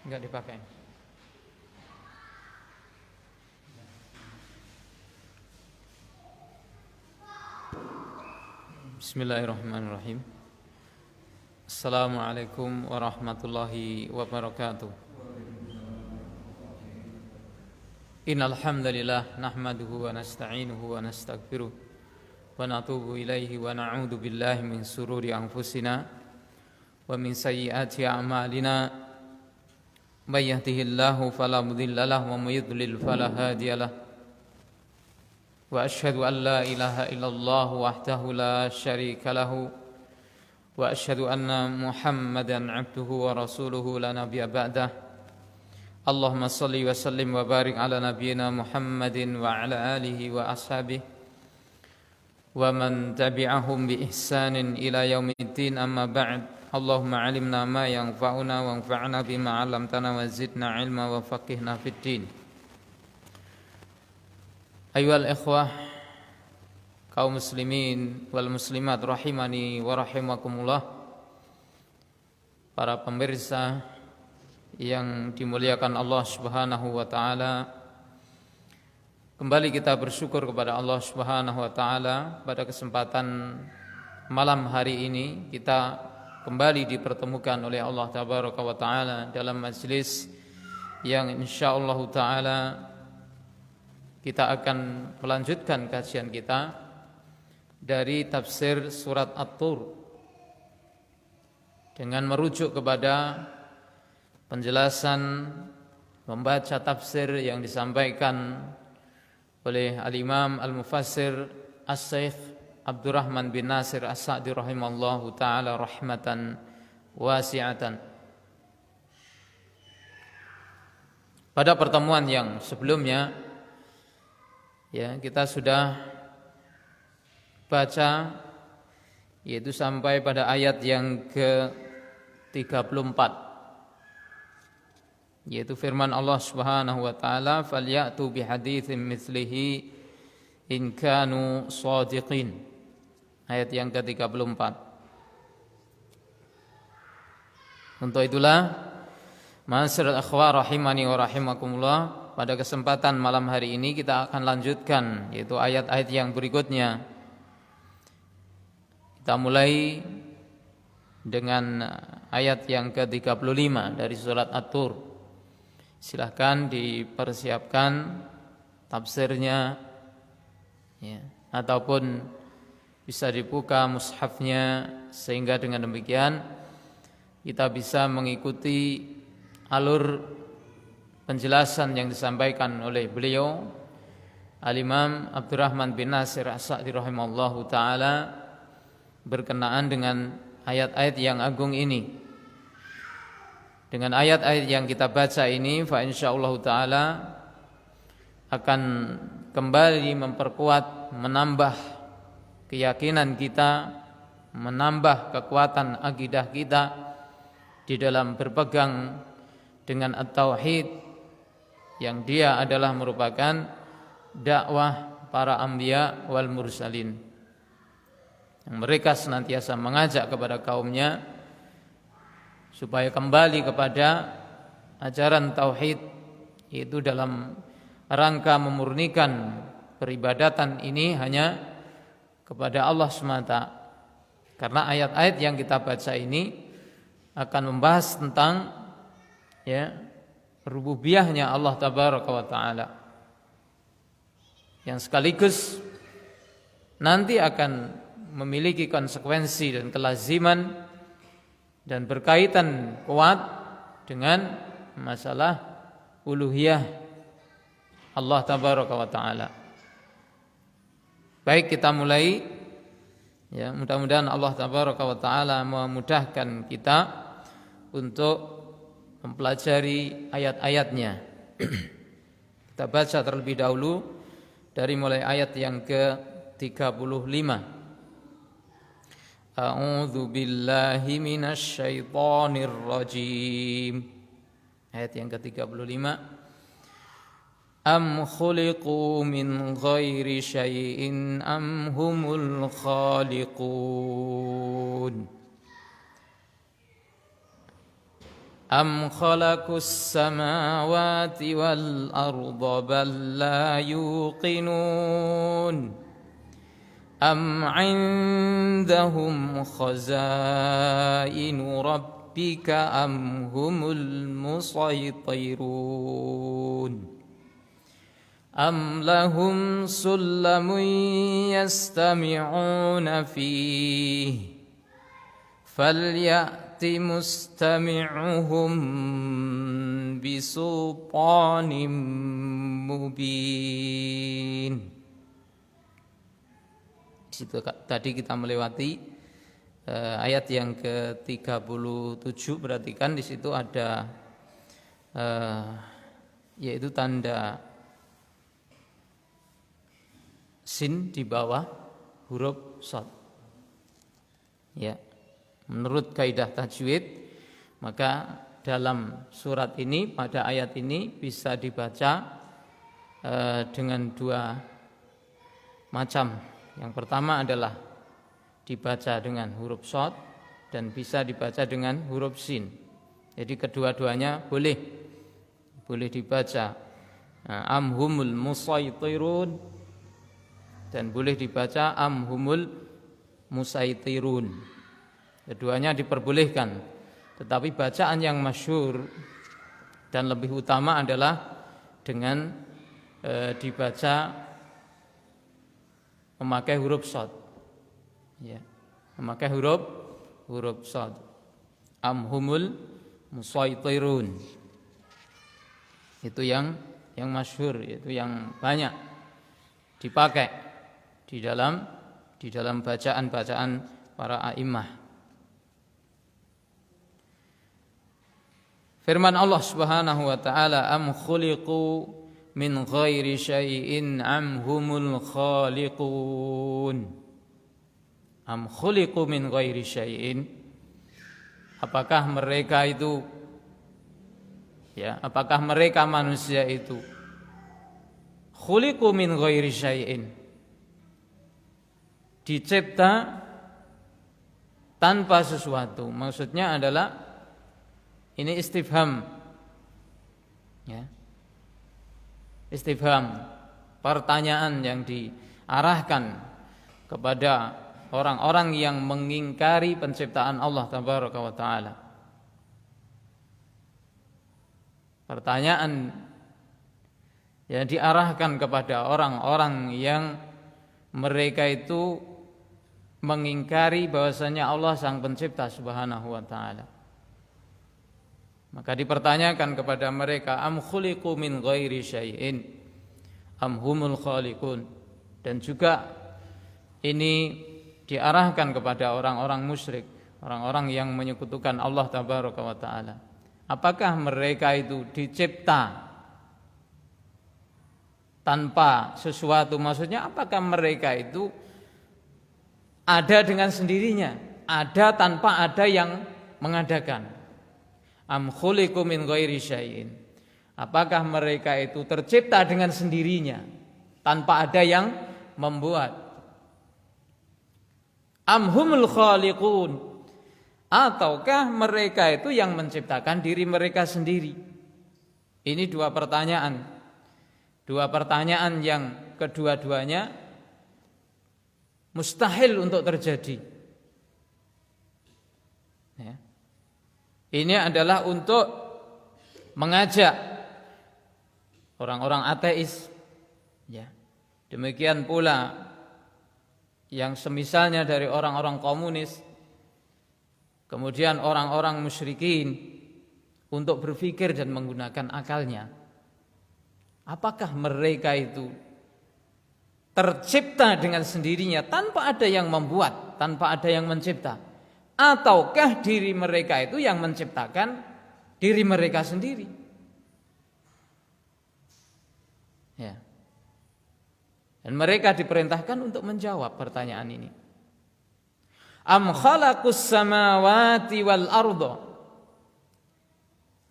Enggak dipakai. Bismillahirrahmanirrahim. Assalamualaikum warahmatullahi wabarakatuh. Innal hamdalillah nahmaduhu wa nasta'inuhu wa nastaghfiruh wa natubu ilaihi wa na'udzu billahi min sururi anfusina wa min sayyiati a'malina. May yahdihillahu fala mudilla lahu wa may yudlil fala hadiya lahu. Wa asyhadu an la ilaha illallah wahdahu la syarika lahu wa asyhadu anna Muhammadan abduhu wa rasuluhu la nabiyya ba'dah. Allahumma shalli wa sallim wa barik ala nabiyyina Muhammadin wa ala alihi wa ashabihi wa man tabi'ahum bi ihsanin ila yaumiddin, amma ba'd. Allahumma 'allimna ma yanfa'una wanfa'na bima 'allamtana wa zidna 'ilma wa faqihna fid din. Ayyuhal ikhwah, kaum muslimin wal muslimat rahimani wa rahimakumullah, para pemirsa yang dimuliakan Allah Subhanahu wa taala. Kembali kita bersyukur kepada Allah Subhanahu wa taala pada kesempatan malam hari ini kita kembali dipertemukan oleh Allah tabaraka wa taala dalam majelis yang insyaallah taala kita akan melanjutkan kajian kita dari tafsir surat At-Tur dengan merujuk kepada penjelasan membaca tafsir yang disampaikan oleh Al-Imam Al-Mufassir As-Syaikh Abdurrahman bin Nasir As-Sa'di rahimallahu ta'ala rahmatan wasi'atan. Pada pertemuan yang sebelumnya kita sudah baca yaitu sampai pada ayat yang ke-34, yaitu firman Allah Subhanahu wa taala, "Falyatu bihaditsin mitslihi in kanu shadiqin." Ayat yang ke-34. Untuk itulah, ma'asyiral akhwah rahimani wa rahimakumullah, pada kesempatan malam hari ini kita akan lanjutkan yaitu ayat-ayat yang berikutnya. Kita mulai dengan ayat yang ke-35 dari surat At-Tur. Silahkan dipersiapkan tafsirnya ataupun bisa dibuka mushafnya, sehingga dengan demikian kita bisa mengikuti alur penjelasan yang disampaikan oleh beliau Al-Imam Abdurrahman bin Nasir As-Sa'di rahimallahu ta'ala berkenaan dengan ayat-ayat yang agung ini. Dengan ayat-ayat yang kita baca ini, fa insyaallah ta'ala akan kembali memperkuat, menambah keyakinan kita, menambah kekuatan akidah kita di dalam berpegang dengan at-tauhid, yang dia adalah merupakan dakwah para anbiya wal mursalin, yang mereka senantiasa mengajak kepada kaumnya supaya kembali kepada ajaran tauhid, yaitu dalam rangka memurnikan peribadatan ini hanya kepada Allah semata. Karena ayat-ayat yang kita baca ini akan membahas tentang rububiyahnya Allah tabaraka wa taala, yang sekaligus nanti akan memiliki konsekuensi dan kelaziman dan berkaitan kuat dengan masalah uluhiyah Allah tabaraka wa taala. Baik, kita mulai. Mudah-mudahan Allah tabaraka wa taala memudahkan kita untuk mempelajari ayat-ayatnya. Kita baca terlebih dahulu dari mulai ayat yang ke-35. A'udzu billahi minasy syaithanir rajim. Ayat yang ke-35. Am khuliqu min ghairi syai'in am humul khaliqun. Am khalaqus samawati wal arda bal la yuqinun Am 'indahum khazainu rabbika am humul musaytirun Am lahum sullamun yastami'una fihi falyati mustami'uhum bisultanin mubin. Di situ tadi kita melewati ayat yang ke-37, berarti kan di situ ada yaitu tanda sin di bawah huruf shad. Ya. Menurut kaidah tajwid, maka dalam surat ini, pada ayat ini bisa dibaca dengan dua macam. Yang pertama adalah dibaca dengan huruf shad dan bisa dibaca dengan huruf sin. Jadi kedua-duanya boleh dibaca amhumul musaytirun dan boleh dibaca amhumul musaytirun. Keduanya diperbolehkan, tetapi bacaan yang masyhur dan lebih utama adalah dengan dibaca memakai huruf shad. Ya, memakai huruf shad. Amhumul musaytirun. Itu yang masyhur, itu yang banyak dipakai di dalam bacaan-bacaan para a'immah. Firman Allah Subhanahu wa taala, am khuliqu min ghairi syai'in am humul khaliqun. Am khuliqu min ghairi syai'in. Apakah mereka itu apakah mereka manusia itu khuliqu min ghairi syai'in, dicipta tanpa sesuatu. Maksudnya adalah ini istifham, ya. Istifham, pertanyaan yang diarahkan kepada orang-orang yang mengingkari penciptaan Allah Tabaraka wa Ta'ala. Pertanyaan yang diarahkan kepada orang-orang yang mereka itu mengingkari bahwasanya Allah Sang Pencipta Subhanahu wa Ta'ala. Maka dipertanyakan kepada mereka, am khuliqu min ghairi syai'in am humul khaliqun. Dan juga ini diarahkan kepada orang-orang musyrik, orang-orang yang menyekutukan Allah Tabaraka wa Ta'ala. Apakah mereka itu dicipta tanpa sesuatu? Maksudnya apakah mereka itu ada dengan sendirinya, ada tanpa ada yang mengadakan? Am khuliqu min ghairi syai'in. Apakah mereka itu tercipta dengan sendirinya tanpa ada yang membuat? Am humul khaliqun. Ataukah mereka itu yang menciptakan diri mereka sendiri? Ini dua pertanyaan. Dua pertanyaan yang kedua-duanya mustahil untuk terjadi. Ya. Ini adalah untuk mengajak orang-orang ateis, ya. Demikian pula yang semisalnya dari orang-orang komunis, kemudian orang-orang musyrikin, untuk berpikir dan menggunakan akalnya. Apakah mereka itu tercipta dengan sendirinya tanpa ada yang membuat, tanpa ada yang mencipta? Ataukah diri mereka itu yang menciptakan diri mereka sendiri? Ya. Dan mereka diperintahkan untuk menjawab pertanyaan ini. Am khalaqus samawati wal arda.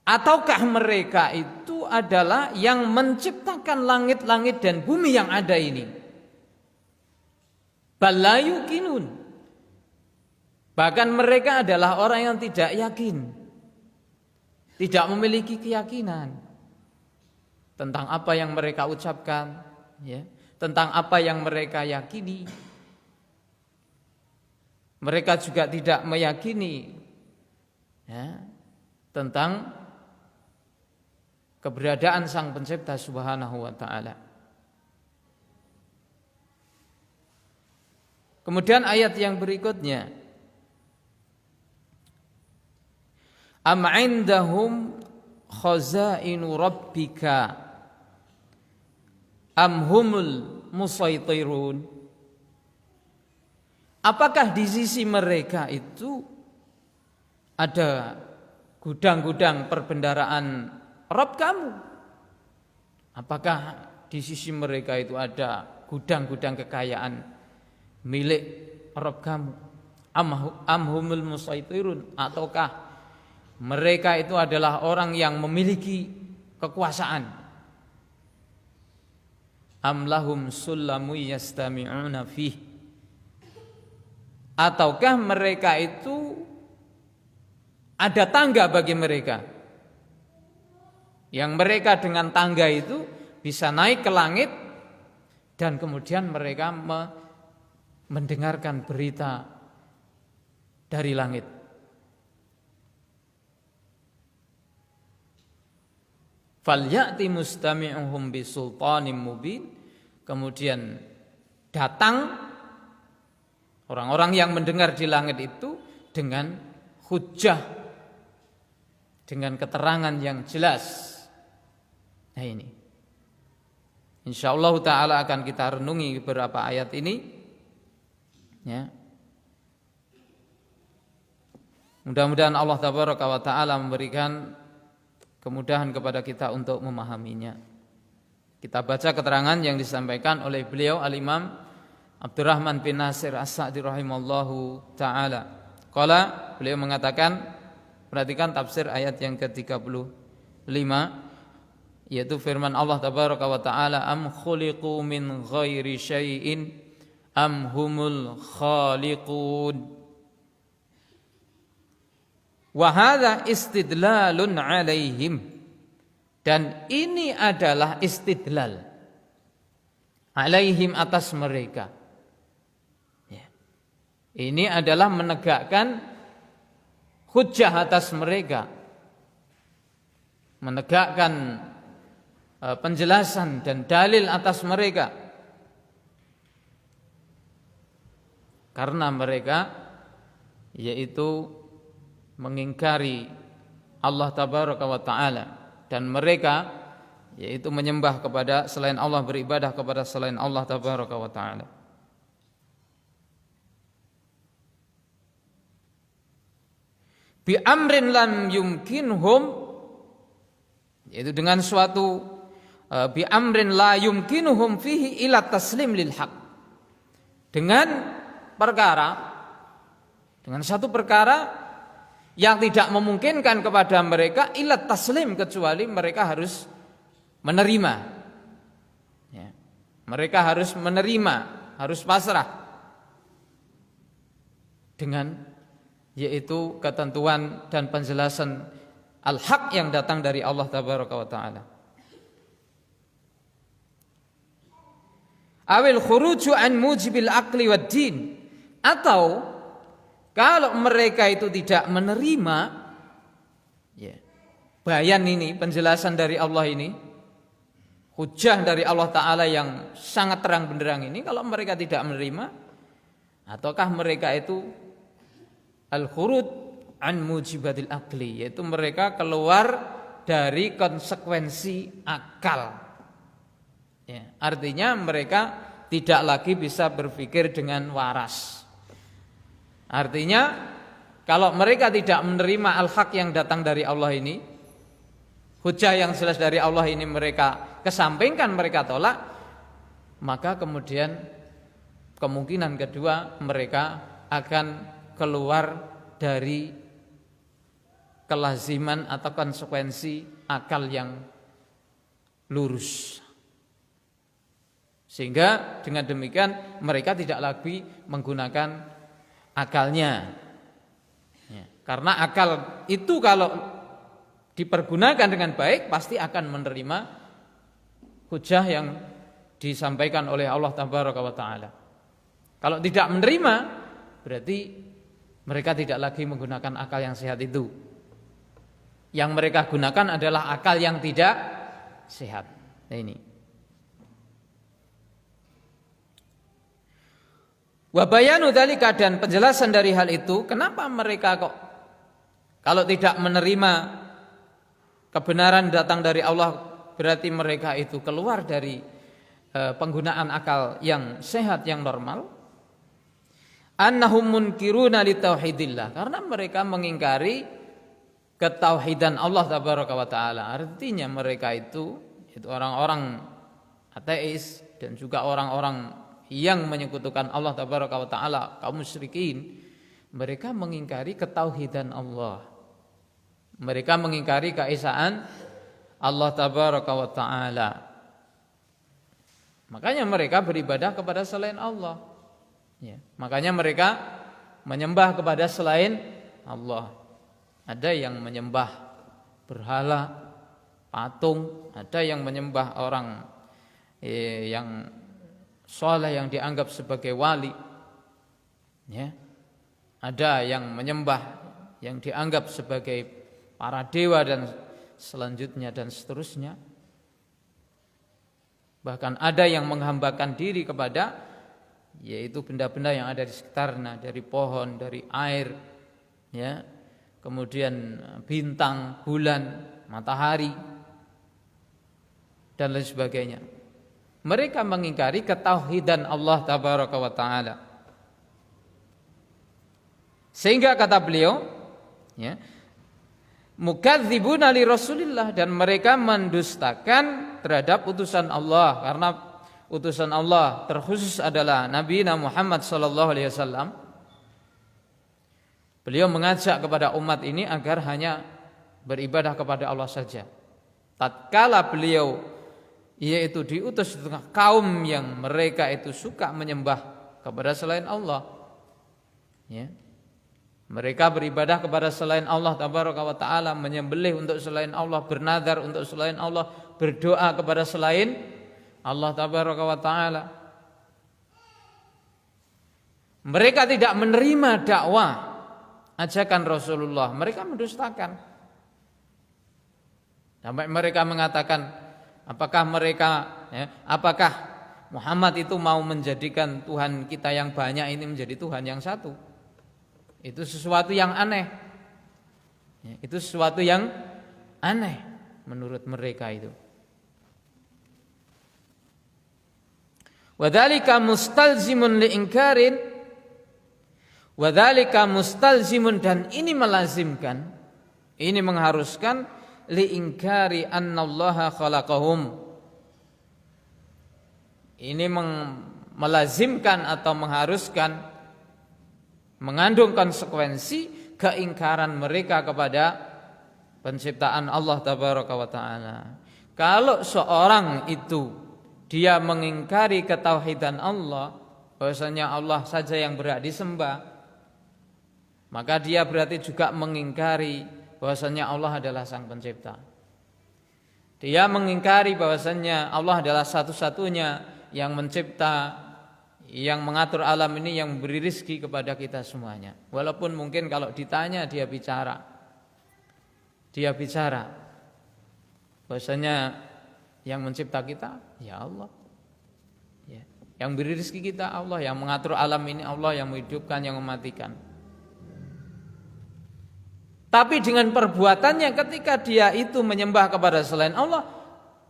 Ataukah mereka itu adalah yang menciptakan langit-langit dan bumi yang ada ini? Bal la yuqinun. Bahkan mereka adalah orang yang tidak yakin. tidak memiliki keyakinan tentang apa yang mereka ucapkan, ya, tentang apa yang mereka yakini. Mereka juga tidak meyakini, ya, tentang keberadaan Sang Pencipta Subhanahu wa taala. Kemudian ayat yang berikutnya, am indahum khazainu rabbika am humul musaitirun. Apakah di sisi mereka itu ada gudang-gudang perbendaharaan Rabb kamu? Apakah di sisi mereka itu ada gudang-gudang kekayaan milik Rabb kamu? Am humul musaitirun, ataukah mereka itu adalah orang yang memiliki kekuasaan? Am lahum sullamu yastami'una fih, ataukah mereka itu ada tangga bagi mereka, yang mereka dengan tangga itu bisa naik ke langit dan kemudian mereka mendengarkan berita dari langit. Falyati mustami'uhum bisultanim mubin. Kemudian datang orang-orang yang mendengar di langit itu dengan hujjah, dengan keterangan yang jelas. Nah ini, insyaallah ta'ala akan kita renungi beberapa ayat ini, ya. Mudah-mudahan Allah tabaraka wa ta'ala memberikan kemudahan kepada kita untuk memahaminya. Kita baca keterangan yang disampaikan oleh beliau Al-Imam Abdurrahman bin Nasir As-Sa'di rahimallahu ta'ala. Qala, beliau mengatakan, perhatikan tafsir ayat yang ke-35, yaitu firman Allah tabaraka wa ta'ala, am khuliqu min ghairi syai'in am humul khaliqun. Wa hadza istidlalun 'alaihim, dan ini adalah istidlal 'alaihim, atas mereka. Ya. Ini adalah menegakkan hujjah atas mereka, menegakkan penjelasan dan dalil atas mereka, karena mereka yaitu mengingkari Allah tabaraka wa ta'ala, dan mereka yaitu menyembah kepada selain Allah, beribadah kepada selain Allah tabaraka wa ta'ala. Bi amrin lam yumkinhum, yaitu dengan suatu bi amrin la yumkinuhum fihi ila taslim lil haq, dengan satu perkara yang tidak memungkinkan kepada mereka ila taslim, kecuali mereka harus menerima, ya. Mereka harus menerima, harus pasrah dengan yaitu ketentuan dan penjelasan al-haq yang datang dari Allah tabaraka wa ta'ala. Awil khuruju an mujibil aqli wad din, atau kalau mereka itu tidak menerima, ya, bayan ini, penjelasan dari Allah ini, hujjah dari Allah Ta'ala yang sangat terang benderang ini, kalau mereka tidak menerima, ataukah mereka itu al-khurud an mujibatil aqli, yaitu mereka keluar dari konsekuensi akal, ya, artinya mereka tidak lagi bisa berpikir dengan waras. Artinya kalau mereka tidak menerima al-haq yang datang dari Allah ini, hujjah yang jelas dari Allah ini mereka kesampingkan, mereka tolak, maka kemudian kemungkinan kedua mereka akan keluar dari kelaziman atau konsekuensi akal yang lurus. Sehingga dengan demikian mereka tidak lagi menggunakan akalnya, ya, karena akal itu kalau dipergunakan dengan baik, pasti akan menerima hujah yang disampaikan oleh Allah Tabaraka wa Ta'ala. Kalau tidak menerima, berarti mereka tidak lagi menggunakan akal yang sehat itu. Yang mereka gunakan adalah akal yang tidak sehat. Nah ini. Wa bayanu dzalika, dan penjelasan dari hal itu, kenapa mereka kok kalau tidak menerima kebenaran datang dari Allah, berarti mereka itu keluar dari penggunaan akal yang sehat, yang normal. Annahum munkiruna li tauhidillah, karena mereka mengingkari ketauhidan Allah Tabaraka wa Ta'ala. Artinya mereka itu orang-orang ateis dan juga orang-orang yang menyekutukan Allah Tabaraka wa Ta'ala, kaum musyrikin. Mereka mengingkari ketauhidan Allah. Mereka mengingkari keesaan Allah Tabaraka wa Ta'ala. Makanya mereka beribadah kepada selain Allah. Ya, makanya mereka menyembah kepada selain Allah. Ada yang menyembah berhala, patung, ada yang menyembah orang yang soleh yang dianggap sebagai wali. Ya. Ada yang menyembah yang dianggap sebagai para dewa dan selanjutnya dan seterusnya. Bahkan ada yang menghambakan diri kepada yaitu benda-benda yang ada di sekitarnya, dari pohon, dari air, ya, kemudian bintang, bulan, matahari, dan lain sebagainya. Mereka mengingkari ketauhidan Allah Tabaraka wa Ta'ala. Sehingga kata beliau, ya, mukadzibuna li Rasulillah, dan mereka mendustakan terhadap utusan Allah, karena utusan Allah terkhusus adalah Nabi Muhammad sallallahu alaihi wasallam. Beliau mengajak kepada umat ini agar hanya beribadah kepada Allah saja. Tatkala beliau yaitu diutus di tengah kaum yang mereka itu suka menyembah kepada selain Allah, ya. Mereka beribadah kepada selain Allah Tabaraka wa Ta'ala, menyembelih untuk selain Allah, bernadar untuk selain Allah, berdoa kepada selain Allah Tabaraka wa Ta'ala. Mereka tidak menerima dakwah ajakan Rasulullah, mereka mendustakan. Sampai mereka mengatakan, apakah Muhammad itu mau menjadikan Tuhan kita yang banyak ini menjadi Tuhan yang satu? Itu sesuatu yang aneh. Itu sesuatu yang aneh menurut mereka itu. Wadzalika mustalzimun liingkarin, wadzalika mustalzimun, dan ini melazimkan, ini mengharuskan liingkari annallaha khalaqahum. Ini melazimkan atau mengharuskan, mengandung konsekuensi keingkaran mereka kepada penciptaan Allah Tabaraka wa Ta'ala. Kalau seorang itu dia mengingkari ketauhidan Allah, bahwasanya Allah saja yang berhak disembah, maka dia berarti juga mengingkari bahwasanya Allah adalah Sang Pencipta. Dia mengingkari bahwasanya Allah adalah satu-satunya yang mencipta, yang mengatur alam ini, yang memberi rizki kepada kita semuanya. Walaupun mungkin kalau ditanya dia bicara bahwasanya yang mencipta kita ya Allah, ya. Yang beri rizki kita Allah, yang mengatur alam ini Allah, yang menghidupkan, yang mematikan. Tapi dengan perbuatannya ketika dia itu menyembah kepada selain Allah,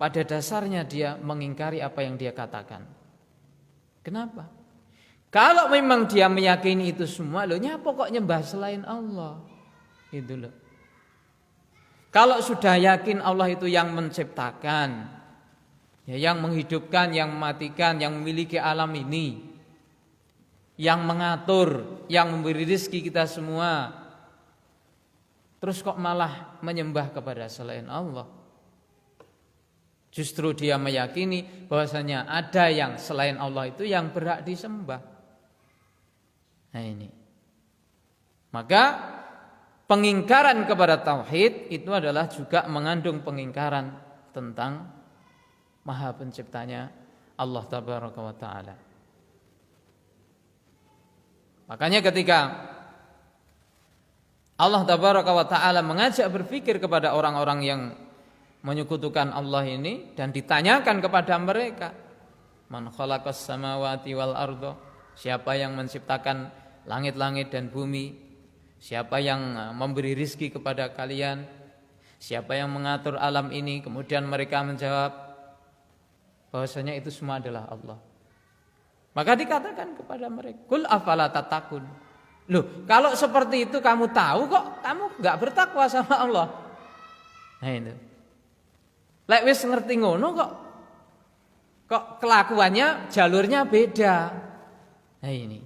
pada dasarnya dia mengingkari apa yang dia katakan. Kenapa? Kalau memang dia meyakini itu semua, loh nyapa kok nyembah selain Allah? Itu loh. Kalau sudah yakin Allah itu yang menciptakan, ya, yang menghidupkan, yang mematikan, yang memiliki alam ini, yang mengatur, yang memberi rezeki kita semua, terus kok malah menyembah kepada selain Allah? Justru dia meyakini bahwasanya ada yang selain Allah itu yang berhak disembah. Nah ini. Maka pengingkaran kepada tauhid itu adalah juga mengandung pengingkaran tentang Maha Penciptanya Allah Tabaraka wa Ta'ala. Makanya ketika Allah Tabaraka wa Ta'ala mengajak berpikir kepada orang-orang yang menyekutukan Allah ini dan ditanyakan kepada mereka, man khalaqas samawati wal ardo, siapa yang menciptakan langit-langit dan bumi, siapa yang memberi rizki kepada kalian, siapa yang mengatur alam ini. Kemudian mereka menjawab bahwasanya itu semua adalah Allah. Maka dikatakan kepada mereka, kul afala tatakun. Loh, kalau seperti itu kamu tahu kok kamu gak bertakwa sama Allah. Nah itu. Lek wis ngerti ngono kok kelakuannya jalurnya beda. Nah ini.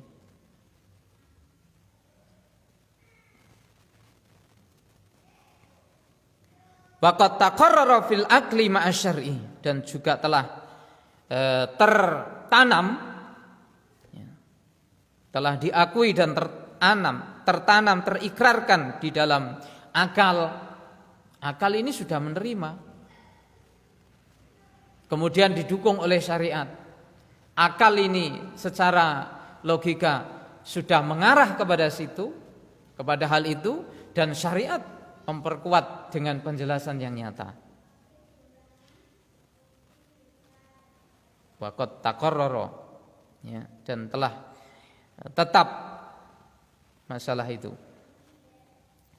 Waqad taqarrara fil aqli ma'asyar'i, dan juga telah telah diakui dan tertanam, terikrarkan di dalam akal. Akal ini sudah menerima. Kemudian didukung oleh syariat. Akal ini secara logika sudah mengarah kepada situ, kepada hal itu, dan syariat memperkuat dengan penjelasan yang nyata. Waqad taqarrara, ya, dan telah tetap masalah itu.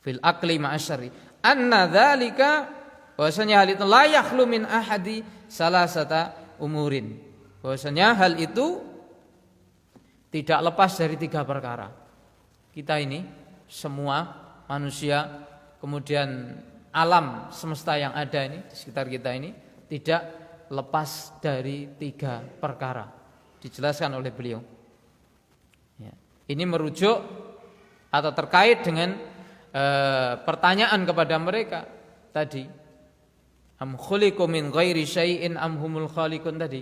Fil aqli ma'asyari anna dzalika, bahwasanya hal itu la yakhlu min ahadi salasata umurin, bahwasanya hal itu tidak lepas dari 3 perkara. Kita ini semua manusia, kemudian alam semesta yang ada ini di sekitar kita ini tidak lepas dari 3 perkara, dijelaskan oleh beliau. Ya. Ini merujuk atau terkait dengan pertanyaan kepada mereka tadi, am khuliqu min ghairi syai'in am humul khaliqun tadi.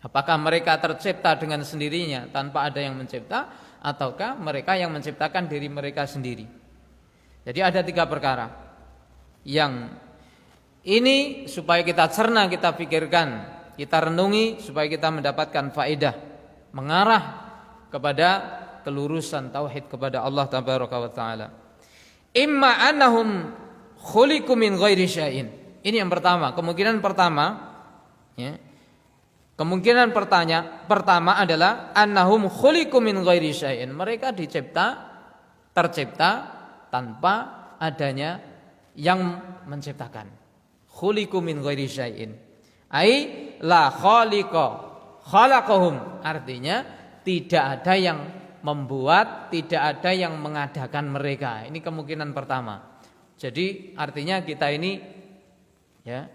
Apakah mereka tercipta dengan sendirinya tanpa ada yang mencipta, ataukah mereka yang menciptakan diri mereka sendiri? Jadi ada 3 perkara yang ini supaya kita cerna, kita pikirkan, kita renungi supaya kita mendapatkan faedah, mengarah kepada kelurusan tauhid kepada Allah Tabaraka wa Ta'ala. Imma annahum khuliqu min ghairi syai'in. Ini yang pertama, kemungkinan pertama, ya. Kemungkinan pertama adalah annahum khuliqu min ghairi syai'in. Mereka tercipta tanpa adanya yang menciptakan. Khuliqu min ghairi syai'in. Ai la khaliqa khalaqahum. Artinya tidak ada yang membuat, tidak ada yang mengadakan mereka. Ini kemungkinan pertama. Jadi artinya kita ini, ya,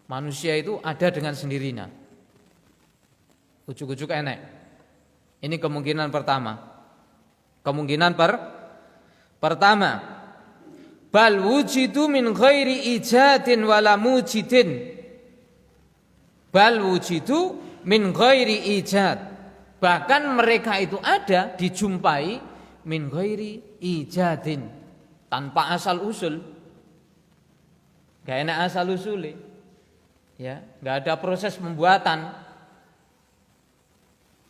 manusia itu ada dengan sendirinya. Ujuk-ujuk enek. Ini kemungkinan pertama. Kemungkinan pertama. Bal wujidu min ghairi ijadin wala mujidin. Bal wujidu min ghairi ijad. Bahkan mereka itu ada, dijumpai min ghairi ijadin, tanpa asal usul. Gak enak asal usulnya, ya, gak ada proses pembuatan,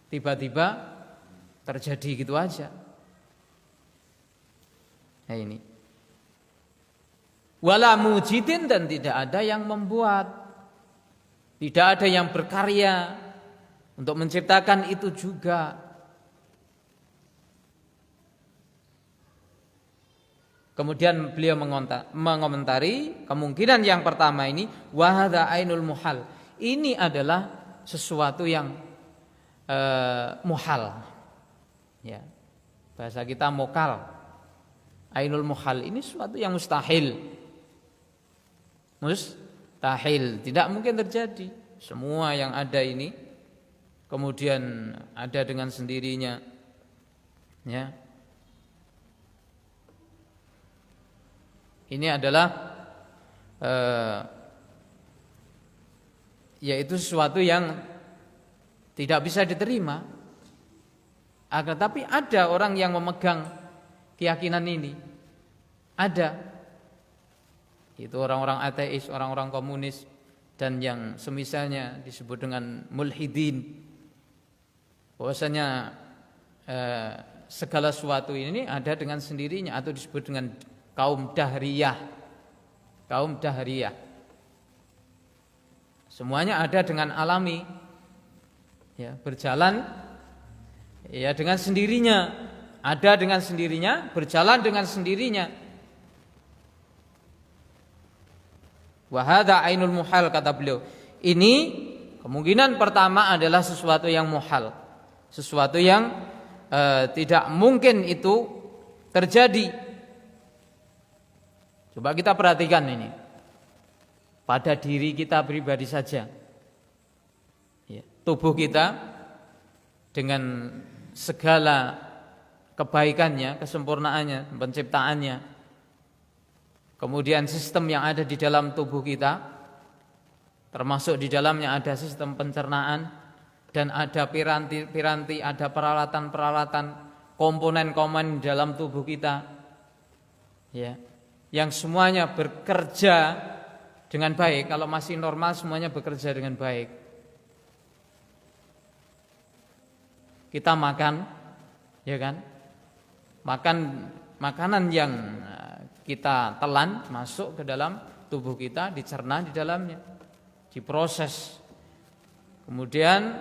tiba-tiba terjadi gitu aja. Nah ini, wala mujidin, dan tidak ada yang membuat, tidak ada yang berkarya untuk menciptakan itu juga. Kemudian beliau mengomentari kemungkinan yang pertama ini, wahada ainul muhal. Ini adalah sesuatu yang muhal. Ya. Bahasa kita mokal. Ainul muhal ini sesuatu yang mustahil. Mustahil, tidak mungkin terjadi. Semua yang ada ini kemudian ada dengan sendirinya. Ya. Ini adalah yaitu sesuatu yang tidak bisa diterima. Akan tapi ada orang yang memegang keyakinan ini. Ada. Itu orang-orang ateis, orang-orang komunis dan yang semisalnya disebut dengan mulhidin. Bahwasanya segala sesuatu ini ada dengan sendirinya atau disebut dengan kaum dahriyah. Kaum dahriyah. Semuanya ada dengan alami. Ya, berjalan ya dengan sendirinya, ada dengan sendirinya, berjalan dengan sendirinya. Wa hadza ainul muhal, kata beliau. Ini kemungkinan pertama adalah sesuatu yang muhal, sesuatu yang tidak mungkin itu terjadi. Coba kita perhatikan ini pada diri kita pribadi saja. Ya, tubuh kita dengan segala kebaikannya, kesempurnaannya, penciptaannya, kemudian sistem yang ada di dalam tubuh kita, termasuk di dalamnya ada sistem pencernaan dan ada piranti-piranti, ada peralatan-peralatan, komponen-komponen di dalam tubuh kita, ya, yang semuanya bekerja dengan baik. Kalau masih normal semuanya bekerja dengan baik. Kita makan, ya kan? Makan makanan yang kita telan masuk ke dalam tubuh kita, dicerna di dalamnya, diproses. Kemudian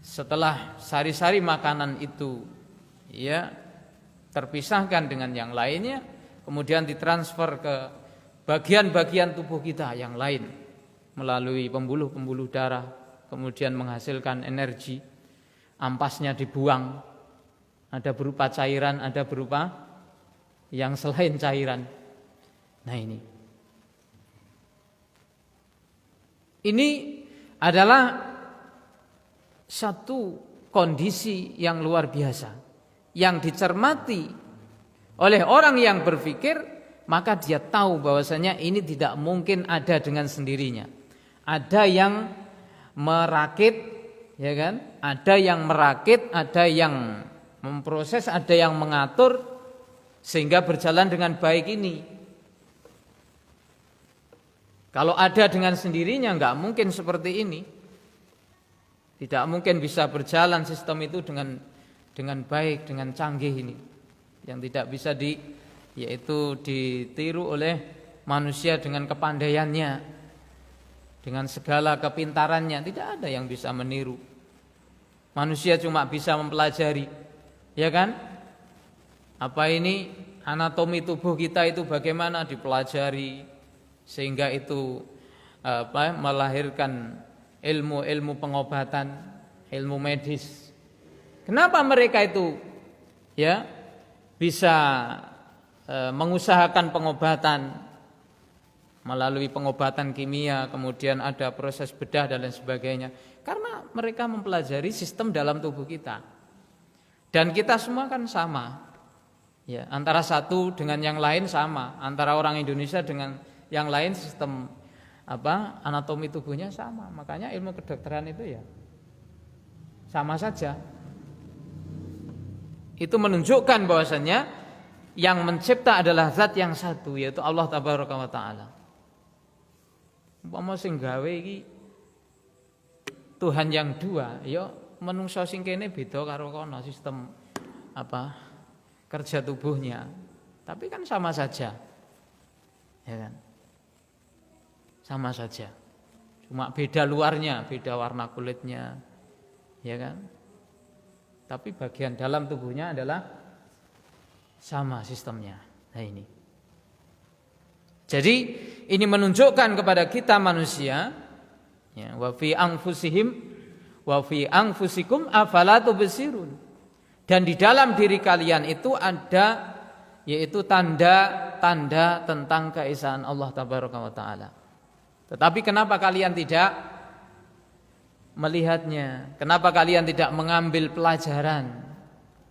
setelah sari-sari makanan itu ya terpisahkan dengan yang lainnya, kemudian ditransfer ke bagian-bagian tubuh kita yang lain melalui pembuluh-pembuluh darah, kemudian menghasilkan energi. Ampasnya dibuang, ada berupa cairan, ada berupa yang selain cairan. Nah, ini adalah satu kondisi yang luar biasa yang dicermati oleh orang yang berpikir, maka dia tahu bahwasanya ini tidak mungkin ada dengan sendirinya. Ada yang merakit, ya kan? Ada yang merakit, ada yang memproses, ada yang mengatur sehingga berjalan dengan baik ini. Kalau ada dengan sendirinya enggak mungkin seperti ini. Tidak mungkin bisa berjalan sistem itu dengan baik, dengan canggih ini. Yang tidak bisa yaitu ditiru oleh manusia dengan kepandaiannya, dengan segala kepintarannya. Tidak ada yang bisa meniru. Manusia cuma bisa mempelajari, ya kan? Apa ini anatomi tubuh kita itu bagaimana dipelajari sehingga itu melahirkan ilmu-ilmu pengobatan, ilmu medis. Kenapa mereka itu ya bisa mengusahakan pengobatan melalui pengobatan kimia, kemudian ada proses bedah dan lain sebagainya? Karena mereka mempelajari sistem dalam tubuh kita. Dan kita semua kan sama. Ya, antara satu dengan yang lain sama, antara orang Indonesia dengan yang lain sistem anatomi tubuhnya sama. Makanya ilmu kedokteran itu ya sama saja. Itu menunjukkan bahwasannya yang mencipta adalah zat yang satu, yaitu Allah Tabaraka wa Ta'ala. Umpama sing gawe iki Tuhan yang dua, ya menungso sing kene beda karo kono sistem kerja tubuhnya, tapi kan sama saja, ya kan? Sama saja, cuma beda luarnya, beda warna kulitnya, ya kan? Tapi bagian dalam tubuhnya adalah sama sistemnya. Nah ini, jadi ini menunjukkan kepada kita manusia, ya, wa fi anfusihim wa fi anfusikum afala tubsirun. Dan di dalam diri kalian itu ada yaitu tanda-tanda tentang keesaan Allah Tabaraka wa Ta'ala. Tetapi kenapa kalian tidak melihatnya? Kenapa kalian tidak mengambil pelajaran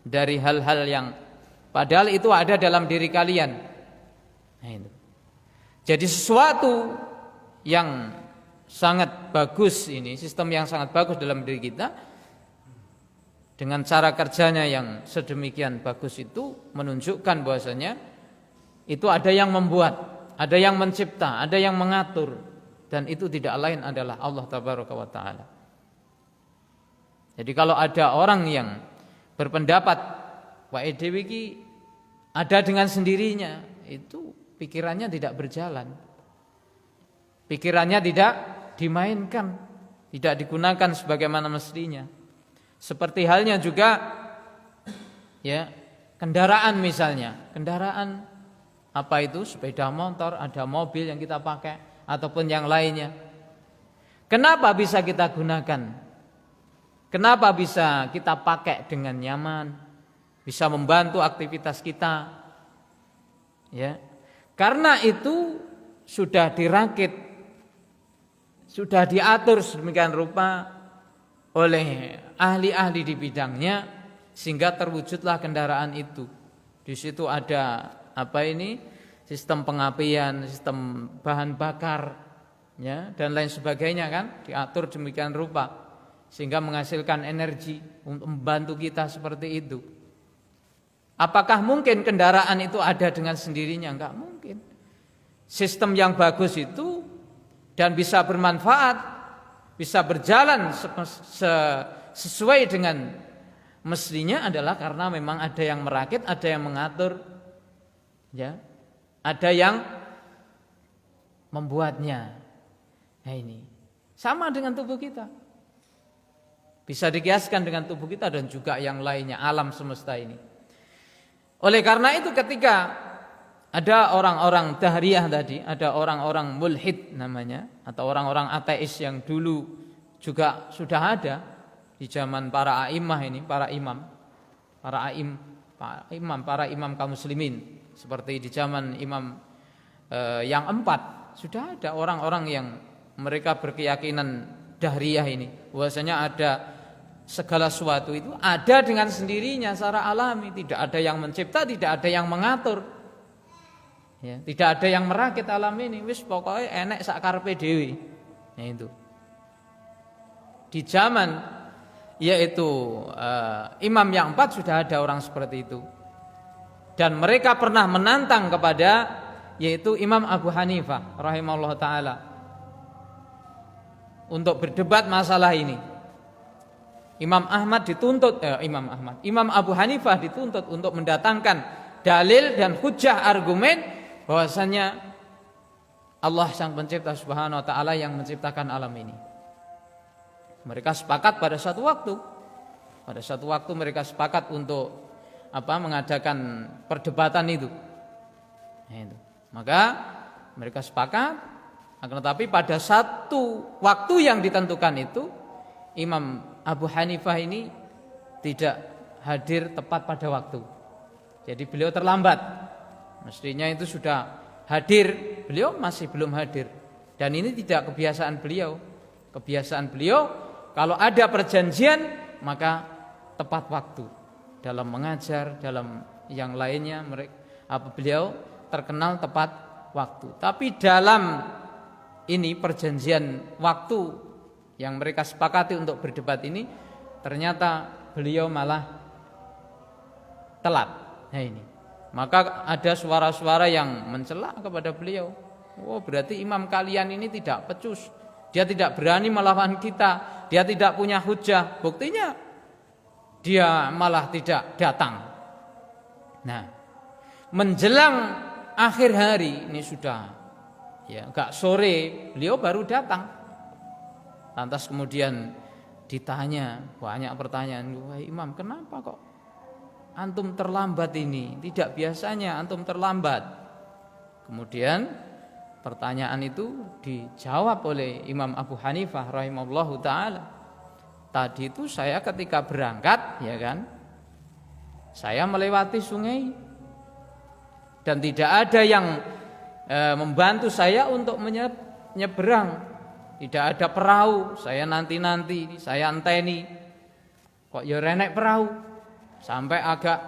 dari hal-hal yang padahal itu ada dalam diri kalian? Nah, itu. Jadi sesuatu yang sangat bagus ini, sistem yang sangat bagus dalam diri kita. dengan cara kerjanya yang sedemikian bagus itu menunjukkan bahwasanya itu ada yang membuat, ada yang mencipta, ada yang mengatur, dan itu tidak lain adalah Allah Tabaraka wa Ta'ala. Jadi kalau ada orang yang berpendapat wae dhewe iki ada dengan sendirinya, itu pikirannya tidak berjalan. Pikirannya tidak dimainkan, tidak digunakan sebagaimana mestinya. Seperti halnya juga ya, kendaraan misalnya. Kendaraan apa itu? Sepeda motor, ada mobil yang kita pakai ataupun yang lainnya. Kenapa bisa kita gunakan? Kenapa bisa kita pakai dengan nyaman? Bisa membantu aktivitas kita. Ya. Karena itu sudah dirakit, sudah diatur sedemikian rupa oleh ahli-ahli di bidangnya sehingga terwujudlah kendaraan itu. Di situ ada sistem pengapian, sistem bahan bakar, ya, dan lain sebagainya kan diatur demikian rupa sehingga menghasilkan energi untuk membantu kita seperti itu. Apakah mungkin kendaraan itu ada dengan sendirinya? Enggak mungkin. Sistem yang bagus itu dan bisa bermanfaat, bisa berjalan sesuai dengan mestinya adalah karena memang ada yang merakit, ada yang mengatur, ya, ada yang membuatnya. Nah ini sama dengan tubuh kita, bisa dikiaskan dengan tubuh kita dan juga yang lainnya, alam semesta ini. Oleh karena itu ketika ada orang-orang dahriyah tadi, ada orang-orang mulhid namanya, atau orang-orang ateis yang dulu juga sudah ada di zaman para a'immah ini, para imam kaum muslimin, seperti di zaman imam yang 4 sudah ada orang-orang yang mereka berkeyakinan dahriyah ini, bahwasanya ada segala sesuatu itu ada dengan sendirinya secara alami, tidak ada yang mencipta, tidak ada yang mengatur. Ya, tidak ada yang merakit alam ini, wis pokoknya enek sak karepe dhewe. Nah itu. Di zaman yaitu imam yang 4 sudah ada orang seperti itu. Dan mereka pernah menantang kepada yaitu Imam Abu Hanifah rahimahullah taala untuk berdebat masalah ini. Imam Abu Hanifah dituntut untuk mendatangkan dalil dan hujjah argumen bahwasanya Allah Sang Pencipta Subhanahu wa taala yang menciptakan alam ini. Mereka sepakat pada satu waktu. Pada satu waktu mereka sepakat untuk mengadakan perdebatan itu. Nah, itu. Maka mereka sepakat, akan tetapi pada satu waktu yang ditentukan itu Imam Abu Hanifah ini tidak hadir tepat pada waktu. Jadi beliau terlambat. Mestinya itu sudah hadir, beliau masih belum hadir. Dan ini tidak kebiasaan beliau. Kebiasaan beliau kalau ada perjanjian maka tepat waktu. Dalam mengajar, dalam yang lainnya beliau terkenal tepat waktu. Tapi dalam ini perjanjian waktu yang mereka sepakati untuk berdebat ini, ternyata beliau malah telat. Nah ini. Maka ada suara-suara yang mencela kepada beliau. Oh, berarti imam kalian ini tidak pecus. Dia tidak berani melawan kita. Dia tidak punya hujah. Buktinya dia malah tidak datang. Nah, menjelang akhir hari ini sudah agak sore, beliau baru datang. Lantas kemudian ditanya banyak pertanyaan. Wahai imam, kenapa kok antum terlambat ini? Tidak biasanya antum terlambat. Kemudian pertanyaan itu dijawab oleh Imam Abu Hanifah rahimahullahu taala. Tadi itu saya ketika berangkat, ya kan, saya melewati sungai dan tidak ada yang membantu saya untuk menyeberang. Tidak ada perahu, saya nanti, saya anteni. Kok ya renek perahu? Sampai agak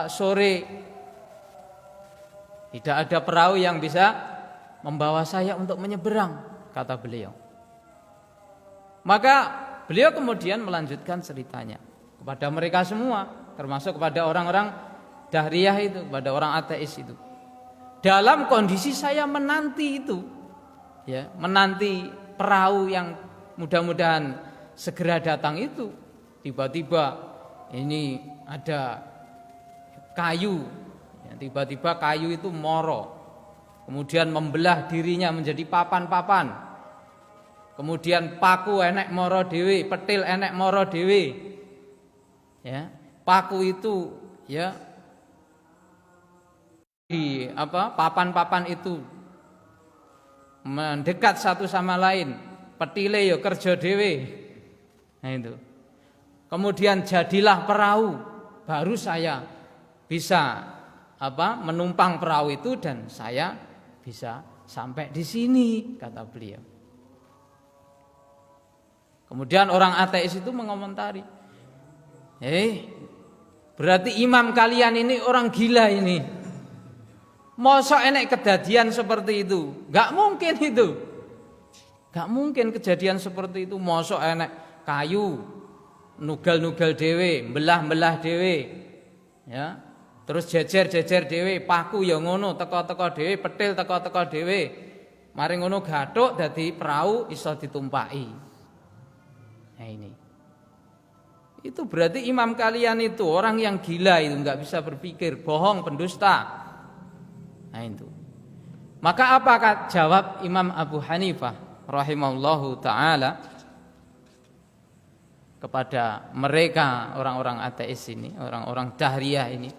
sore tidak ada perahu yang bisa membawa saya untuk menyeberang, kata beliau. Maka beliau kemudian melanjutkan ceritanya. kepada mereka semua, termasuk kepada orang-orang Dahriyah itu, kepada orang ateis itu. Dalam kondisi saya menanti itu, ya, menanti perahu yang mudah-mudahan segera datang itu, tiba-tiba ini ada kayu, ya, tiba-tiba kayu itu moro, kemudian membelah dirinya menjadi papan-papan, kemudian paku enek moro dewe, petil enek moro dewe, ya, paku itu, ya, di papan-papan itu mendekat satu sama lain, petile yo kerja dewe. Nah itu. Kemudian jadilah perahu, baru saya bisa menumpang perahu itu dan saya bisa sampai di sini, kata beliau. Kemudian orang ateis itu mengomentari, berarti imam kalian ini orang gila ini. Mosok enek kejadian seperti itu? Gak mungkin itu. Gak mungkin kejadian seperti itu. Mosok enek kayu nugal-nugal dewe, belah-belah dewe, ya. Terus jejer-jejer dewe, paku ya ngono, teko-teko dewe, petil teko-teko dewe. Mari ngono gathuk dadi perahu iso ditumpaki. Nah ini. Itu berarti imam kalian itu orang yang gila itu, enggak bisa berpikir, bohong, pendusta. Nah itu. Maka apakah jawab Imam Abu Hanifah rahimahullahu taala kepada mereka orang-orang ateis ini, orang-orang Dahriyah ini?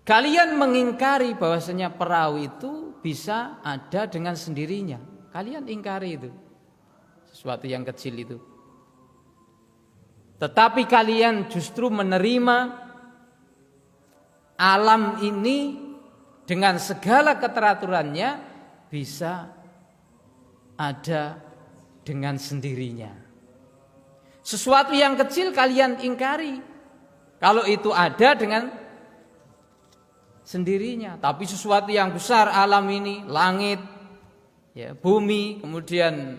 Kalian mengingkari bahwasanya perahu itu bisa ada dengan sendirinya. Kalian ingkari itu. Sesuatu yang kecil itu. Tetapi kalian justru menerima alam ini dengan segala keteraturannya bisa ada dengan sendirinya. Sesuatu yang kecil kalian ingkari kalau itu ada dengan sendirinya. Tapi sesuatu yang besar, alam ini, langit, ya, bumi, kemudian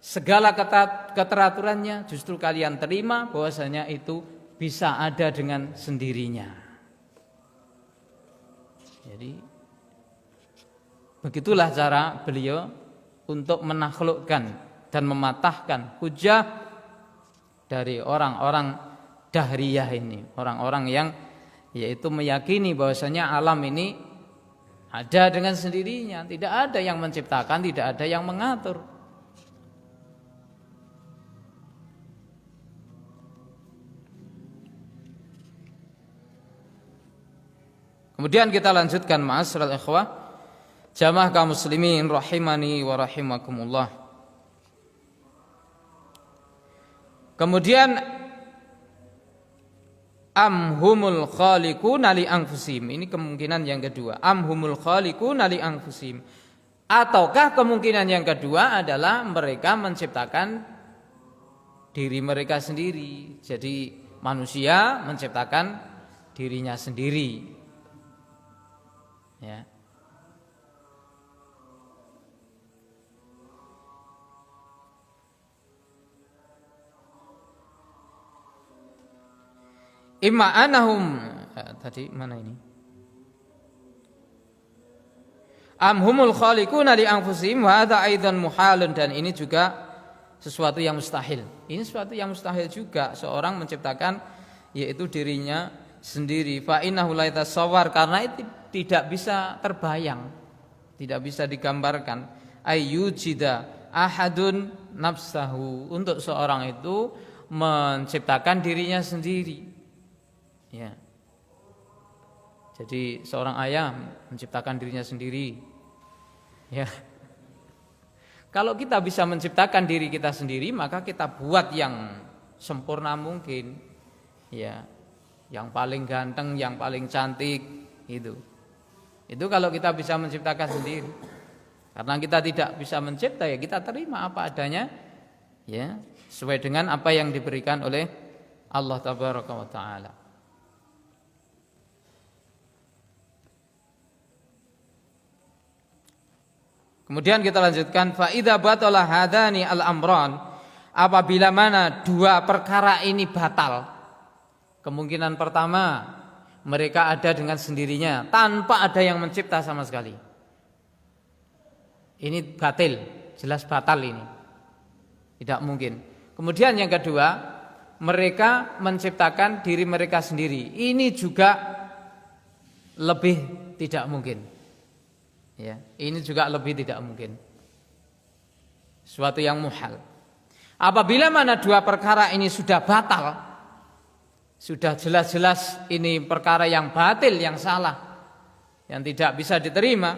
segala keteraturannya justru kalian terima bahwasanya itu bisa ada dengan sendirinya. Jadi begitulah cara beliau untuk menaklukkan dan mematahkan hujah dari orang-orang Dahriyah ini, orang-orang yang yaitu meyakini bahwasanya alam ini ada dengan sendirinya, tidak ada yang menciptakan, tidak ada yang mengatur. Kemudian kita lanjutkan ma'asyiral ikhwah, jamaah kaum muslimin rahimani wa rahimakumullah. Kemudian amhumul khaliquna li anfusihim. Ini kemungkinan yang kedua. Amhumul khaliquna li anfusihim. Ataukah kemungkinan yang kedua adalah mereka menciptakan diri mereka sendiri. Jadi manusia menciptakan dirinya sendiri. Ya. Imma anahum tadi mana ini? Amhumul khaliquna li anfusihim wa hadza aidan muhalun, dan ini juga sesuatu yang mustahil. Ini sesuatu yang mustahil juga seorang menciptakan yaitu dirinya sendiri. Fa innahu la yatasawwar, karena itu tidak bisa terbayang, tidak bisa digambarkan. Ayyujida ahadun nafsahu, untuk seorang itu menciptakan dirinya sendiri. Ya. Jadi seorang ayah menciptakan dirinya sendiri. Ya. Kalau kita bisa menciptakan diri kita sendiri, maka kita buat yang sempurna mungkin. Ya. Yang paling ganteng, yang paling cantik itu. Itu kalau kita bisa menciptakan sendiri. Karena kita tidak bisa mencipta, ya kita terima apa adanya, ya, sesuai dengan apa yang diberikan oleh Allah Tabaraka wa Ta'ala. Kemudian kita lanjutkan, fa idza batala hadani al-amran, apabila mana dua perkara ini batal, kemungkinan pertama mereka ada dengan sendirinya tanpa ada yang mencipta sama sekali. Ini batil, jelas batal ini. Tidak mungkin. Kemudian yang kedua, mereka menciptakan diri mereka sendiri. Ini juga lebih tidak mungkin. Ya, ini juga lebih tidak mungkin. Suatu yang muhal. Apabila mana dua perkara ini sudah batal, sudah jelas-jelas ini perkara yang batil, yang salah, yang tidak bisa diterima,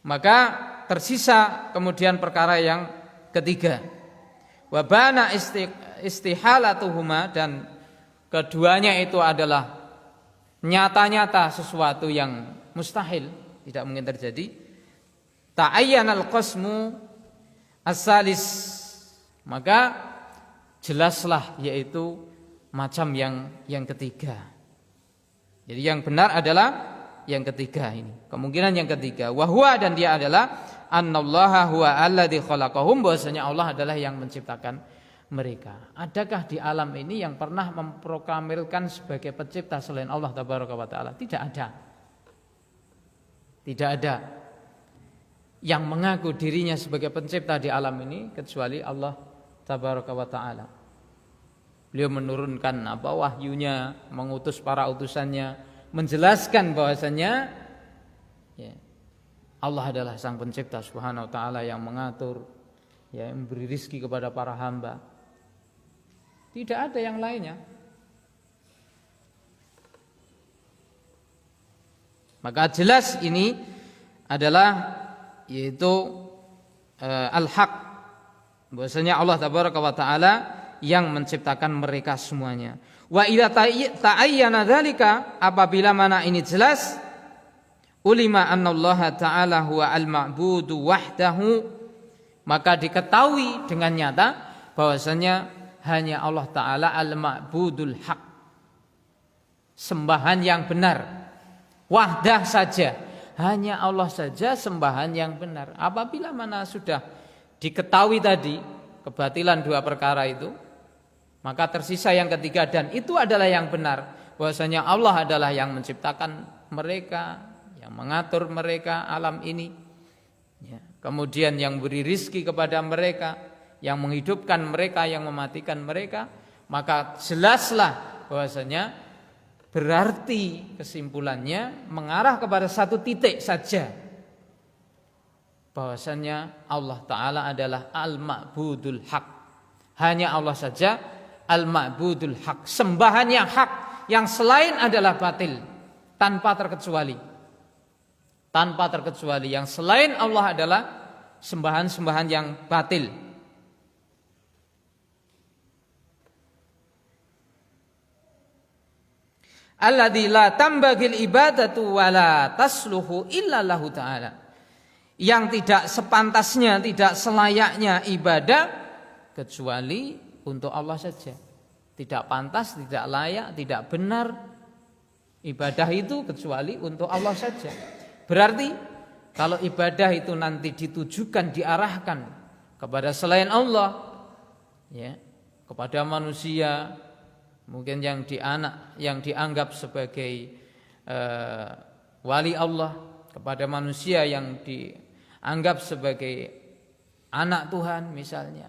maka tersisa kemudian perkara yang ketiga. Wabana istihalatuhuma, dan keduanya itu adalah nyata-nyata sesuatu yang mustahil, tidak mungkin terjadi. Ta'ayyanal qasmu as-salis, maka jelaslah yaitu macam yang ketiga. Jadi yang benar adalah yang ketiga ini. Kemungkinan yang ketiga, wa huwa, dan dia adalah annallaha huwa alladzi khalaqahum, bahwasanya Allah adalah yang menciptakan mereka. Adakah di alam ini yang pernah memproklamirkan sebagai pencipta selain Allah tabaraka wa taala? Tidak ada. Tidak ada yang mengaku dirinya sebagai pencipta di alam ini kecuali Allah tabaraka wa taala. Beliau menurunkan wahyunya, mengutus para utusannya, menjelaskan bahwasanya ya, Allah adalah sang pencipta subhanahu wa ta'ala, yang mengatur, ya, memberi rizki kepada para hamba. Tidak ada yang lainnya. Maka jelas ini adalah yaitu al-haq, bahwasanya Allah tabaraka wa ta'ala yang menciptakan mereka semuanya. Wa idza ta'ayyana dzalika, apabila mana ini jelas, ulima annallaha ta'ala huwa al-ma'budu wahdahu, maka diketahui dengan nyata bahwasanya hanya Allah taala al-ma'budul haq, sembahan yang benar, wahdah saja, hanya Allah saja sembahan yang benar. Apabila mana sudah diketahui tadi kebatilan dua perkara itu, maka tersisa yang ketiga, dan itu adalah yang benar, bahwasanya Allah adalah yang menciptakan mereka, yang mengatur mereka alam ini, ya, kemudian yang beri rizki kepada mereka, yang menghidupkan mereka, yang mematikan mereka. Maka jelaslah bahwasanya berarti kesimpulannya mengarah kepada satu titik saja, bahwasanya Allah Ta'ala adalah al-ma'budul haq, hanya Allah saja al-ma'budul haq, sembahan yang hak, yang selain adalah batil, tanpa terkecuali. Tanpa terkecuali, yang selain Allah adalah sembahan-sembahan yang batil. Alladzi la tambagil ibadatu wa la tasluhu illa lahu ta'ala, yang tidak sepantasnya, tidak selayaknya ibadah kecuali untuk Allah saja. Tidak pantas, tidak layak, tidak benar ibadah itu kecuali untuk Allah saja. Berarti kalau ibadah itu nanti ditujukan, diarahkan kepada selain Allah, ya, kepada manusia, mungkin yang dianggap sebagai wali Allah, kepada manusia yang dianggap sebagai anak Tuhan misalnya,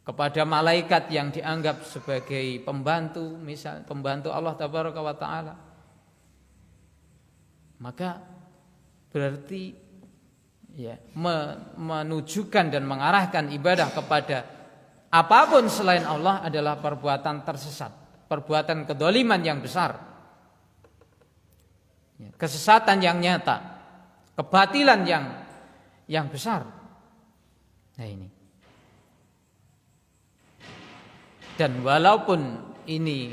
kepada malaikat yang dianggap sebagai pembantu, misal pembantu Allah tabaraka wa taala, maka berarti ya menujukan dan mengarahkan ibadah kepada apapun selain Allah adalah perbuatan tersesat, perbuatan kedzaliman yang besar, kesesatan yang nyata, kebatilan yang besar. Nah ini. Dan walaupun ini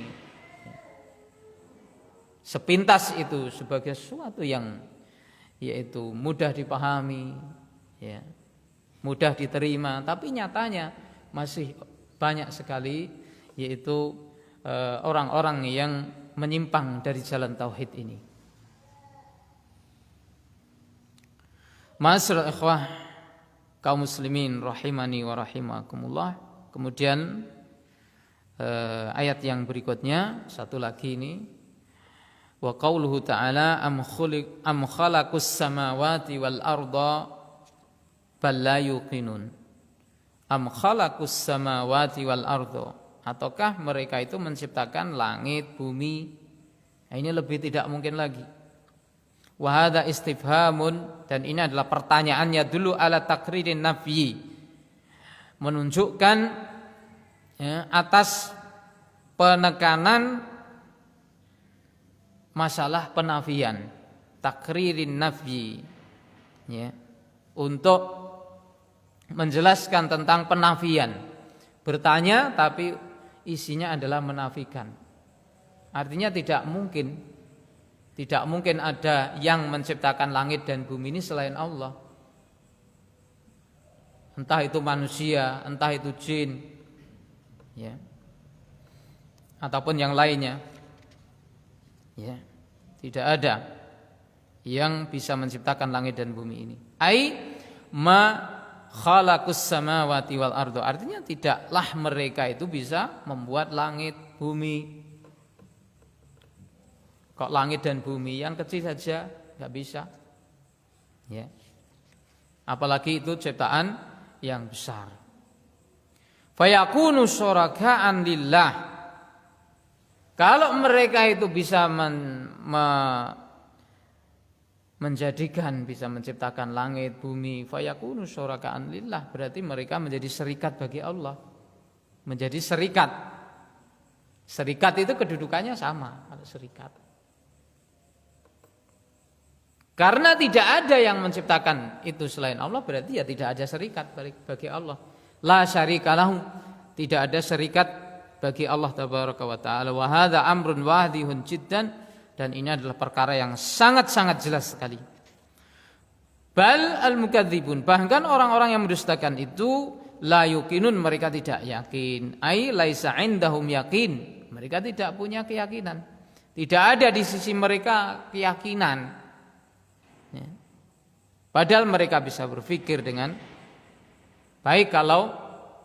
sepintas itu sebagai sesuatu yang yaitu mudah dipahami, ya, mudah diterima, tapi nyatanya masih banyak sekali yaitu orang-orang yang menyimpang dari jalan tauhid ini. Ma'asyiral ikhwah kaum muslimin rahimani wa rahimakumullah. Kemudian ayat yang berikutnya satu lagi ini, wa qauluhu ta'ala am khalaqus samawati wal arda bal la yuqinun. Am khalaqus samawati wal arda, ataukah mereka itu menciptakan langit, bumi? Nah, ini lebih tidak mungkin lagi. Wa hadza istifhamun, dan ini adalah pertanyaannya dulu ala takririn nafyi, menunjukkan atas penekanan masalah penafian, takririn nafyi, untuk menjelaskan tentang penafian. Bertanya tapi isinya adalah menafikan. Artinya tidak mungkin ada yang menciptakan langit dan bumi ini selain Allah. Entah itu manusia, entah itu jin, ataupun yang lainnya, tidak ada yang bisa menciptakan langit dan bumi ini. Ma khalaqus samawati wal ardo, artinya tidaklah mereka itu bisa membuat langit, bumi. Kok langit dan bumi yang kecil saja nggak bisa, apalagi itu ciptaan yang besar. Fayakunu syuraka'an lillah, kalau mereka itu bisa menjadikan, bisa menciptakan langit, bumi, fayakunu syuraka'an lillah, berarti mereka menjadi serikat bagi Allah. Menjadi serikat. Serikat itu kedudukannya sama kalau serikat. Karena tidak ada yang menciptakan itu selain Allah, berarti ya tidak ada serikat bagi Allah. La syarika lahu, tidak ada serikat bagi Allah tabaraka wa taala. Wa hadza amrun wadihun jiddan, dan ini adalah perkara yang sangat-sangat jelas sekali. Bal al-mukadzibun, bahkan orang-orang yang mendustakan itu la yuqinun, mereka tidak yakin. Ai laisa indahum yakin, mereka tidak punya keyakinan. Tidak ada di sisi mereka keyakinan. Padahal mereka bisa berpikir dengan baik kalau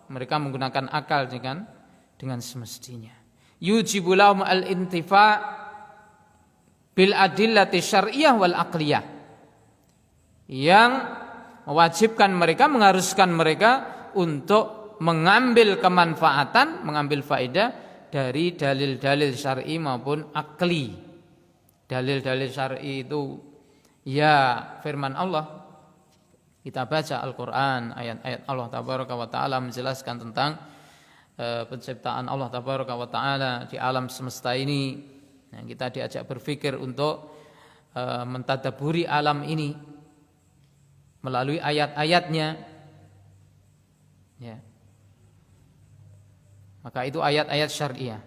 mereka menggunakan akal dengan semestinya. Yujibu lahum al-intifa' bil adillati syar'iyyah wal aqliyah, yang mewajibkan mereka, mengharuskan mereka untuk mengambil kemanfaatan, mengambil faedah dari dalil-dalil syar'i maupun akli. Dalil-dalil syar'i itu ya firman Allah. Kita baca Al-Quran, ayat-ayat Allah tabaraka wa ta'ala menjelaskan tentang penciptaan Allah tabaraka wa ta'ala di alam semesta ini. Nah, kita diajak berpikir untuk mentadaburi alam ini melalui ayat-ayatnya. Maka itu ayat-ayat syariah.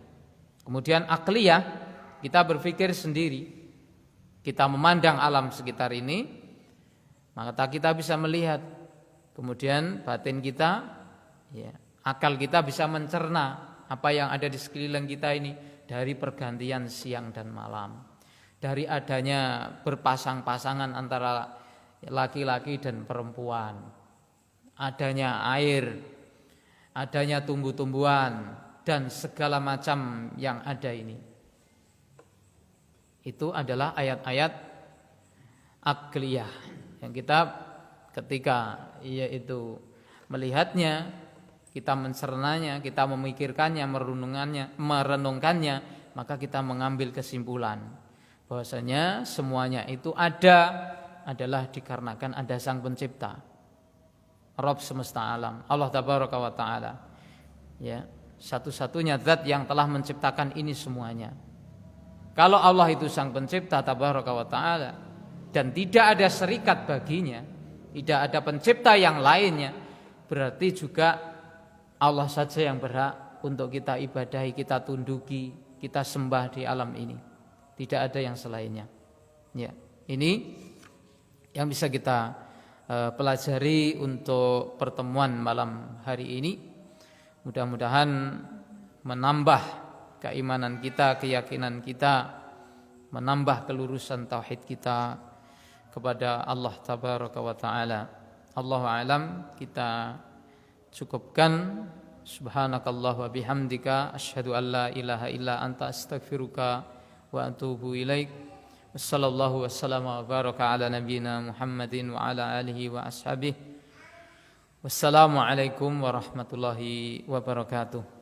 Kemudian akliyah, kita berpikir sendiri. Kita memandang alam sekitar ini, maka kita bisa melihat. Kemudian batin kita, akal kita bisa mencerna apa yang ada di sekeliling kita ini, dari pergantian siang dan malam, dari adanya berpasang-pasangan antara laki-laki dan perempuan, adanya air, adanya tumbuh-tumbuhan, dan segala macam yang ada ini. Itu adalah ayat-ayat akliyah yang kita ketika yaitu melihatnya, kita mencernanya, kita memikirkannya, merenungkannya, maka kita mengambil kesimpulan bahwasanya semuanya itu adalah dikarenakan ada Sang Pencipta, Rabb semesta alam, Allah tabaraka wa taala. Satu-satunya zat yang telah menciptakan ini semuanya. Kalau Allah itu Sang Pencipta tabaraka wa ta'ala, dan tidak ada serikat baginya, tidak ada pencipta yang lainnya, berarti juga Allah saja yang berhak untuk kita ibadahi, kita tunduki, kita sembah di alam ini. Tidak ada yang selainnya. Ini yang bisa kita pelajari untuk pertemuan malam hari ini. Mudah-mudahan menambah keimanan kita, keyakinan kita, menambah kelurusan tauhid kita kepada Allah tabaraka wa taala. Allahu a'lam, kita cukupkan. Subhanakallah wa bihamdika asyhadu an la ilaha illa anta astaghfiruka wa atubu ilaik. Wassallallahu wassalamu wa baraka ala nabiyyina Muhammadin wa ala alihi wa ashabihi. Wassalamualaikum warahmatullahi wabarakatuh.